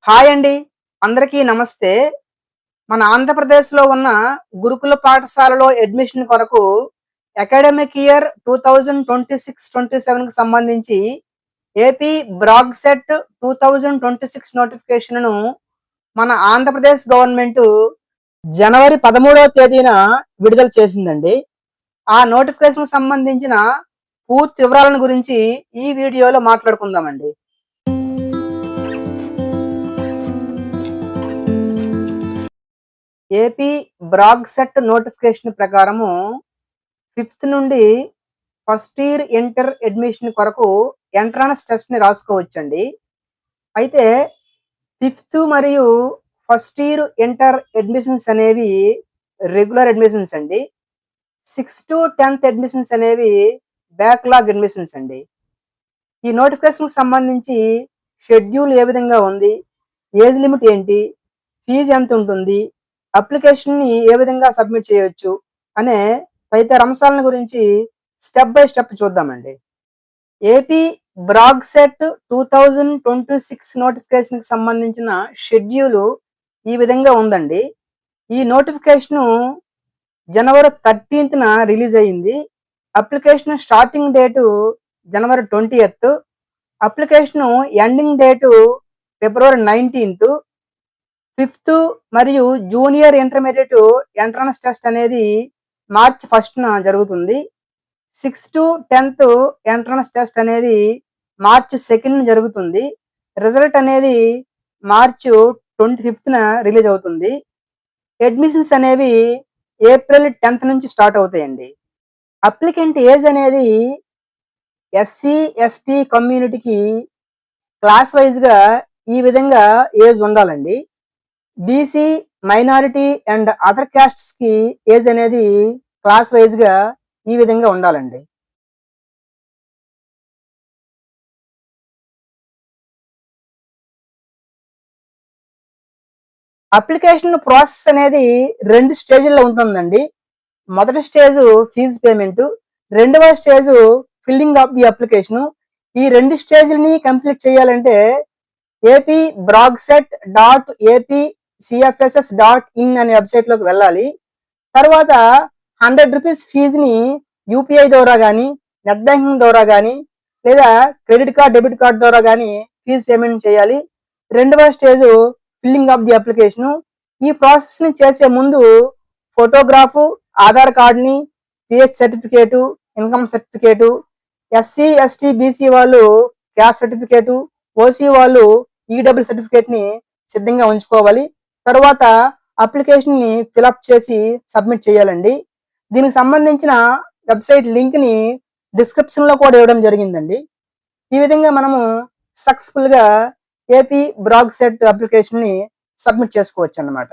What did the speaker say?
Hi అండి. అందరికీ నమస్తే. మన ఆంధ్రప్రదేశ్‌లో ఉన్న గురుకుల పాఠశాలలో అడ్మిషన్ కొరకు అకాడమిక్ ఇయర్ 2026-27కి సంబంధించి ఏపీ బ్రాగ్‌సెట్ 2026 నోటిఫికేషన్‌ను మన ఆంధ్రప్రదేశ్ గవర్నమెంటు జనవరి 13వ తేదీన విడుదల చేసిందండి. ఆ నోటిఫికేషన్‌కి సంబంధించిన పూర్తి వివరాలను గురించి ఈ వీడియోలో మాట్లాడుకుందామండి. ఏపీ బ్రాగ్‌సెట్ నోటిఫికేషన్ ప్రకారము 5th నుండి ఫస్ట్ ఇయర్ ఇంటర్ అడ్మిషన్ కొరకు ఎంట్రన్స్ టెస్ట్‌ని రాసుకోవచ్చండి. అయితే 5th మరియు ఫస్ట్ ఇయర్ ఇంటర్ అడ్మిషన్స్ అనేవి రెగ్యులర్ అడ్మిషన్స్ అండి. 6th-10th అడ్మిషన్స్ అనేవి బ్యాక్‌లాగ్ అడ్మిషన్స్ అండి. ఈ నోటిఫికేషన్‌కి సంబంధించి షెడ్యూల్ ఏ విధంగా ఉంది? ఏజ్ లిమిట్ ఏంటి? ఫీజు ఎంత ఉంటుంది? అప్లికేషన్‌ని ఏ విధంగా సబ్మిట్ చేయొచ్చు అనే తదితర అంశాలను గురించి స్టెప్ బై స్టెప్ చూద్దామండి. ఏపీ బ్రాగ్‌సెట్ 2026 నోటిఫికేషన్‌కి సంబంధించిన షెడ్యూల్ ఈ విధంగా ఉందండి. ఈ నోటిఫికేషను జనవరి 13న రిలీజ్ అయింది. అప్లికేషన్ స్టార్టింగ్ డేటు జనవరి 20th. అప్లికేషను ఎండింగ్ డేటు ఫిబ్రవరి 19th. 5th మరియు జూనియర్ ఇంటర్మీడియట్ ఎంట్రన్స్ టెస్ట్ అనేది మార్చ్ 1న జరుగుతుంది. 6th-10th ఎంట్రన్స్ టెస్ట్ అనేది మార్చ్ 2న జరుగుతుంది. రిజల్ట్ అనేది మార్చ్ 25న రిలీజ్ అవుతుంది. అడ్మిషన్స్ అనేవి ఏప్రిల్ 10th నుంచి స్టార్ట్ అవుతాయండి. అప్లికెంట్ ఏజ్ అనేది ఎస్సీ ఎస్టీ కమ్యూనిటీకి క్లాస్ వైజ్గా ఈ విధంగా ఏజ్ ఉండాలండి. BC minority and other castes కి ఏజ్ అనేది క్లాస్ వైజ్ గా ఈ విధంగా ఉండాలండి. అప్లికేషన్ ప్రాసెస్ అనేది 2 స్టేజ్ల్లో ఉంటుందండి. మొదటి స్టేజ్ ఫీజు పేమెంట్, రెండవ stage filling of the application. ఈ 2 స్టేజ్ని కంప్లీట్ చేయాలంటే ఏపీ బ్రాగ్‌సెట్ .apcfss.in అనే వెబ్సైట్ లోకి వెళ్ళాలి. తర్వాత 100 రూపీస్ ఫీజుని యూపీఐ ద్వారా కానీ, నెట్ బ్యాంకింగ్ ద్వారా కానీ, లేదా క్రెడిట్ కార్డ్, డెబిట్ కార్డ్ ద్వారా కానీ ఫీజు పేమెంట్ చేయాలి. రెండవ stage filling of the application. ఈ ప్రాసెస్ ని చేసే ముందు ఫోటోగ్రాఫ్, ఆధార్ కార్డుని, pH certificate, income certificate, SC ST BC వాళ్ళు క్యాస్ట్ సర్టిఫికేటు, ఓసీ వాళ్ళు ఈడబ్ల్యూ సర్టిఫికేట్ ని సిద్ధంగా ఉంచుకోవాలి. తర్వాత అప్లికేషన్ ని ఫిలప్ చేసి సబ్మిట్ చేయాలండి. దీనికి సంబంధించిన వెబ్సైట్ లింక్ ని డిస్క్రిప్షన్ లో కూడా ఇవ్వడం జరిగిందండి. ఈ విధంగా మనము సక్సెస్ఫుల్ గా ఏపీ బ్రాగ్‌సెట్ అప్లికేషన్ ని సబ్మిట్ చేసుకోవచ్చు అన్నమాట.